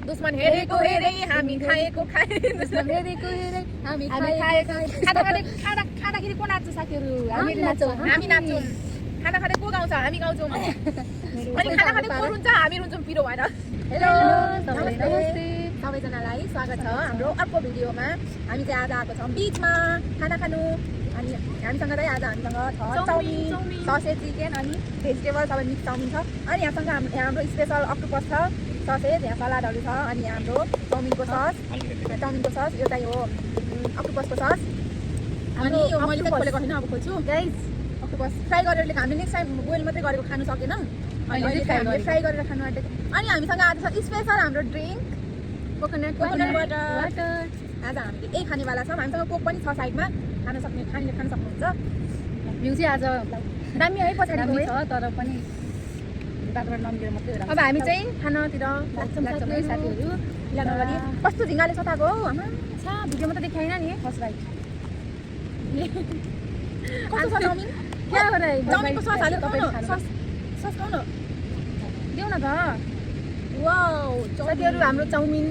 दुश्मन हेरेको हेरे हामी खाएको खाए दुश्मन हेरेको हेरे हामी खाएको खाँदाखेरि को नाच्छ साथीहरू हामी नाच्छौँ हामी नाच्छौँ खाना खाँदै को गाउँछ हामी गाउँछौँ अनि खाना खाँदै को रुन्छ हामी रुन्छौँ पिरो भएर हेलो नमस्ते सबैजनालाई स्वागत छ हाम्रो अर्को भिडियोमा हामी चाहिँ आज आएको छौँ बिचमा खाना खानु अनि हामीसँग चाहिँ आज हामीसँग छ चाउमिन ससेज चिकन अनि भेजिटेबल सबै मिक्स चाउमिन छ अनि यहाँसँग हाम्रो स्पेसल अक्टोपस छ ससेज यहाँ सलादहरू छ अनि हाम्रो चाउमिनको सस यो चाहिँ हो अक्टोपसको सस अनि यो मैले चाहिँ खोलेको होइन अब खोल्छु गाइस अक्टोपस फ्राई गरेर हामीले नेक्स्ट टाइम बोइल मात्रै गरेको खानु सकेनौँ अनि अहिले हामीले फ्राई गरेर खानु आँटेको अनि हामीसँग आज छ स्पेसल हाम्रो ड्रिङ्क कोकोनट वाटर आज हामीले यही खानेवाला छौँ हामीसँग कोक पनि छ साइडमा खान सक्नुहुन्छ भ्यू चाहिँ आज दामी है पछाडि छ तर पनि बाटोबाट नम्केर मात्रै अब हामी चाहिँ खानातिर लाग्छौँ साथीहरू ढिला नगरी कस्तो झिङ्गाले सताएको हौ आमा छा भिडियोमा त देखाएन नि फर्स्ट राइट कस्तो छ चाउमिन क्या गरे चाउमिनको सस हालेर सस खाऊ न देऊ न त वाउ साथीहरू हाम्रो चाउमिन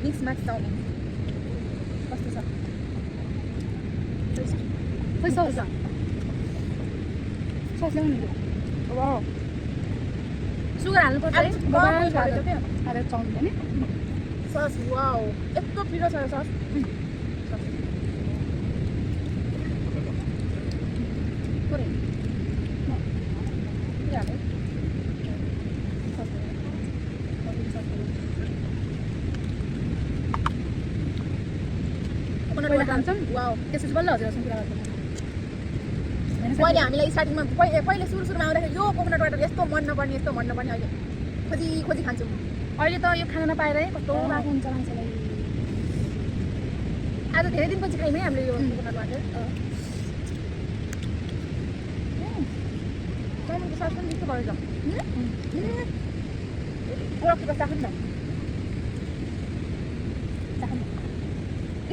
मिक्स म्याक्स चाउमिन कस्तो छ खै सस ल्याउनु वाउ सुगर हाल्नुपर्छ है हालेर चाउमिन होइन सस वाउ यस्तो पिरो छ सस वाउ त्यसपछि बल्ल हजुरसँग कुरा गर्छ मैले हामीलाई स्टार्टिङमा पहिले सुरुमा आउँदाखेरि यो कोकोनट वाटर यस्तो मन नपर्ने अहिले खोजी खान्छौँ अहिले त यो खान नपाएर है कस्तो भएको हुन्छ मान्छेलाई आज धेरै दिनपछि खायौँ है हामीले यो कोकोनट वाटर चाउमिनको सस पनि यस्तो भएछ ओरक्की बस्दा खानु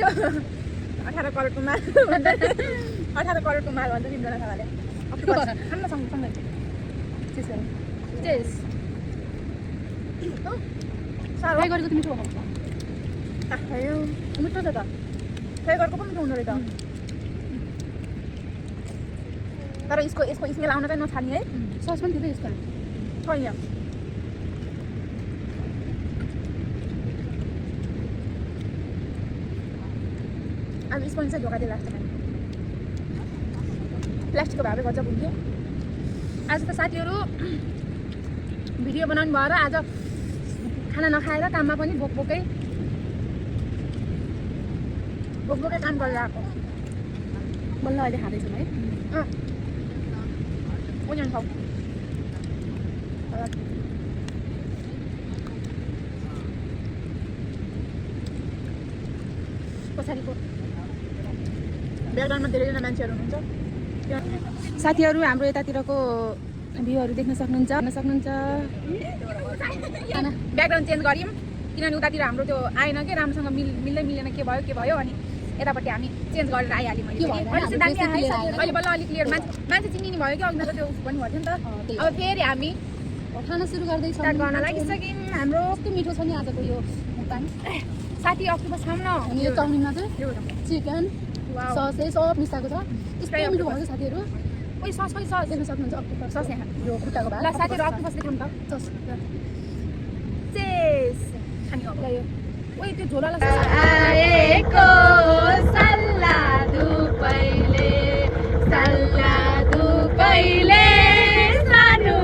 यो 18 करोडको माल 18 करोडको माल भन्छ तिनजना खानाले खान्न सँगसँगै फ्राई गरेको त मिठो हुन्छ मिठो छ त फ्राई गरेको पनि मिठो हुँदो रहेछ तर यसको स्मेल आउन चाहिँ नछाड्ने है सस पनि थियो यसको छैन अब स्पोन्ज चाहिँ ढोका दिएर लाग्छ प्लास्टिकको भावे गजब हुन्थ्यो आज त साथीहरू भिडियो बनाउनु भएर आज खाना नखाएर काममा पनि बोकबोकै काम गरेर आएको बल्ल अहिले खाँदैछौँ है ओनियन खाऊ पछाडिको ब्याकग्राउन्डमा धेरैजना मान्छेहरू हुनुहुन्छ साथीहरू हाम्रो यतातिरको भ्यूहरू देख्न सक्नुहुन्छ ब्याकग्राउन्ड चेन्ज गऱ्यौँ किनभने उतातिर हाम्रो त्यो आएन कि राम्रोसँग मिल्दैन के भयो अनि यतापट्टि हामी चेन्ज गरेर आइहाल्यौँ अहिले बल्ल अलिक क्लियर मान्छे चिनिने भयो कि अघि त त्यो पनि भयो नि त अब फेरि हामी खाना सुरु गर्दैछौँ स्टार्ट गर्न लागिसक्यौँ हाम्रो कस्तो मिठो छ नि आजको यो मुक्तान साथी अक्टोपस खाऊँ न यो चाउमिनमा चाहिँ चिकन ससै सब मिसाएको छ यस्तो मिठो भयो साथीहरू ओइ सस देख्न सक्नुहुन्छ अक्टोपस सस यहाँ यो खुट्टाको भाग ल साथीहरू अक्टोपस देखाउँ त सस चेस खाने हो यो ओइ त्यो झोला आएको सल्ला दुपैले सानो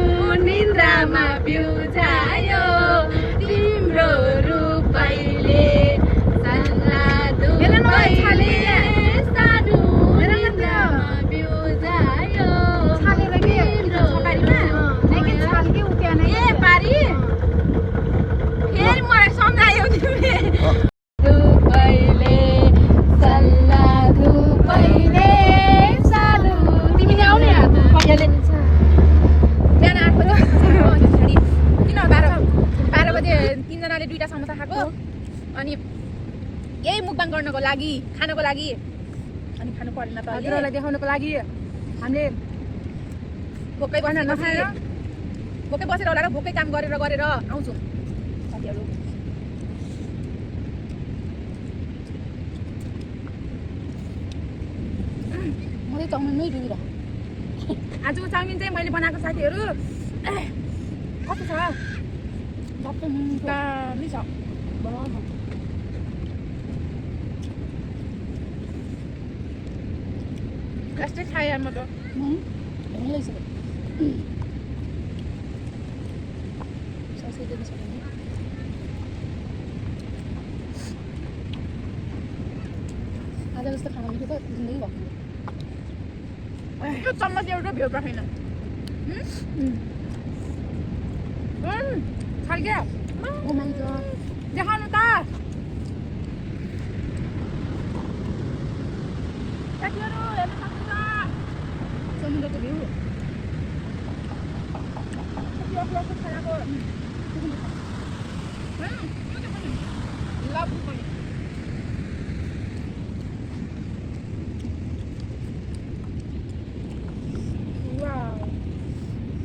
निन्द्रामा बिउझायो तिम्रो रूपैले सल्ला दुपैले सानो निन्द्रामा बिउझायो छालेर के छोकारीमा नाइके छालके उक्यान ए पारी फेरि मलाई सम्झायो तिमीले दुपैले सल्ला दुपैले सानो तिमीले आउने हात कहिले बिहान 8 बजे किन 12 बजे तिनजनाले 2टा समोसा खाएको अनि यही मुकबाङ गर्नको लागि खानको लागि अनि खानु परेन त हजुरहरूलाई देखाउनको लागि हामीले भोकै बसेर नखाएर भोकै बसेर होला र भोकै काम गरेर आउँछु चाहिँ चाउमिनमै डुबिरहेको आजको चाउमिन चाहिँ मैले बनाएको साथीहरू कस्तो छ झट्टै नुनको दामी छ यस्तै खाएँ म त भनिरहेको ससै दिनु सक्यो आज जस्तो खाना मिठो त जिन्दगी भएको त्यो चम्मच एउटा भ्यू राखेन खाल्के ओ माइ गड देखाउनु त साथीहरू हेर्नु सक्नुहुन्छ समुद्रको भ्यू खानाको लभ पनि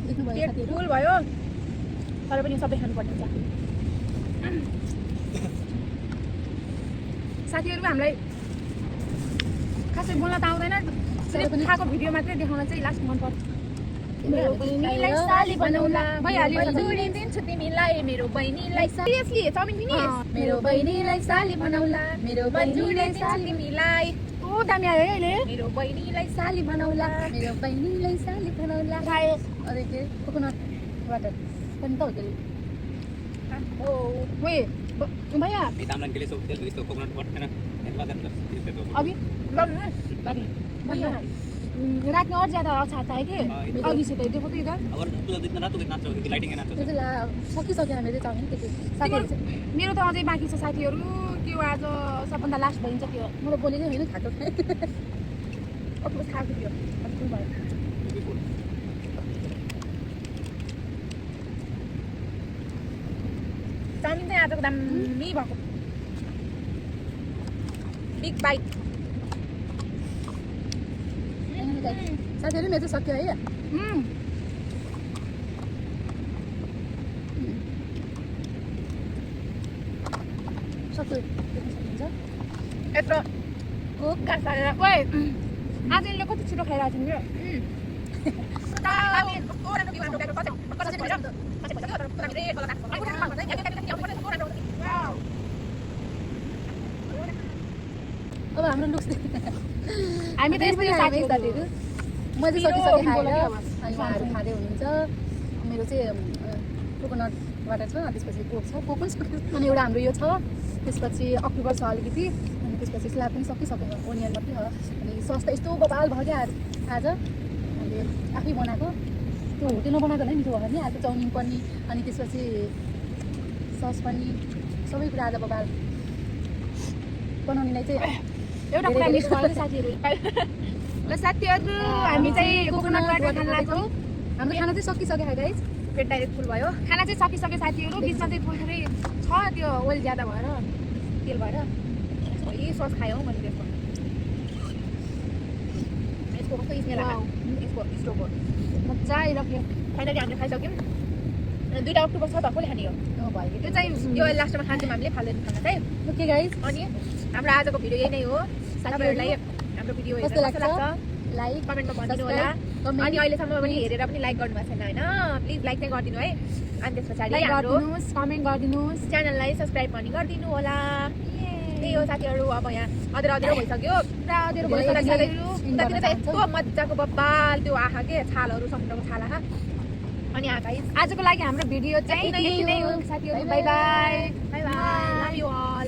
देख्नुभयो पेट साथीहरू फुल भयो तर पनि सबै खानुपर्ने हुन्छ साथीहरू हामीलाई खासै बोल्न त आउँदैन सिर्फ खाएको भिडियो मात्रै देखाउन चाहिँ लास्ट मनपर्छ मेरो बहिनीलाई साली बनाउला भइहाल्यो जोडिदिन्छु तिमीलाई मेरो बहिनीलाई सिरियसली चाउमिन पनि मेरो बहिनीलाई साली बनाउला मेरो बहिनीलाई साली तिमीलाई ओ दामी आयो है अहिले मेरो बहिनीलाई साली बनाउला मेरो बहिनीलाई साली बनाउला खाए अरे के कोकोनट वाटर पनि त हो त्यसले ओ ओए भैया Ditamlan के लिए सब तेल इसको कोकोनट वाटर है ना इतना देर इससे तो अभी लग्नु भैया रात में और ज्यादा अच्छा आता है कि अभी से तो देखो तो इधर अगर तू इतना रात को कितना अच्छा होगी लाइटिंग है ना त्यो चाहिँ सकिसक्यो हामीले चाउमिन त्यति साथीहरू चाहिँ मेरो त अझै बाँकी छ साथीहरू त्यो आज सबभन्दा लास्ट भइन्छ त्यो मलाई बोलेकै होइन खाएको अक्टोबस खाएको थियो फुल भयो चाउमिन चाहिँ आजको दामी भएको बिग बाइट साथीहरू मेरो चाहिँ सक्यो है सक्यो देख्न सक्नुहुन्छ यत्रो कास हालेर ओए आज यसले कति छिटो खाइरहेको थियो अब हाम्रो लुक्स हामी त यस्तै साथीहरू म चाहिँ सकिसकेँ खाएर अनि उहाँहरू खाँदै हुनुहुन्छ मेरो चाहिँ कोकोनट वाटर छ त्यसपछि कोक छ कोक पनि सक्यो अनि एउटा हाम्रो यो छ त्यसपछि अक्टोबर छ अलिकति अनि त्यसपछि स्ल्याब पनि सकिसक्यो ओनियन मात्रै हो अनि सस त यस्तो बबाल भयो क्या आज हामीले आफै बनाएको त्यो होटेलमा बनाएको नै मिठो भयो नि आज चाउमिन पनि अनि त्यसपछि सस पनि सबै कुरा आज बबाल बनाउनेलाई चाहिँ एउटा कुरा मिस भयो साथीहरू ल साथीहरू हामी चाहिँ कोकोनट वाटर खान लाग्छौँ हाम्रो खाना चाहिँ सकिसक्यो है गाइस पेट डाइरेक्ट फुल भयो खाना चाहिँ सकिसक्यो साथीहरू बिचमा चाहिँ थोरै छ त्यो ओइल ज्यादा भएर तेल भएर यही सस खायो मैले त्यसको यसको कस्तो स्मेल आयो यसको स्टोभको मजा आइरह्यो फाइनली हामीले खाइसक्यौँ 2 अक्टोबर छ त कसले खाने हो भयो त्यो चाहिँ यो लास्टमा खान्छौँ हामीले फाल्दैन खाना चाहिँ ओके गाइस अनि हाम्रो आजको भिडियो यही नै हो साथीहरूलाई हाम्रो भिडियो कस्तो लाग्छ लाइक कमेन्टमा भनिदिनु होला अनि अहिलेसम्म पनि हेरेर पनि लाइक गर्नुभएको छैन होइन प्लिज लाइक चाहिँ गरिदिनु है अनि त्यस पछाडि हाम्रो कमेन्ट गरिदिनुहोस् च्यानललाई सब्सक्राइब पनि गरिदिनु होला त्यही हो साथीहरू अब यहाँ अँध्यारो अँध्यारो भइसक्यो पुरा अँध्यारो भइसक्यो साथीहरू उतातिर चाहिँ यस्तो मजाको बब्बाल त्यो आँखा के छालहरू समुद्रको छाल आँखा अनि आँखा आजको लागि हाम्रो भिडियो चाहिँ यति नै हो साथीहरू bye bye love you all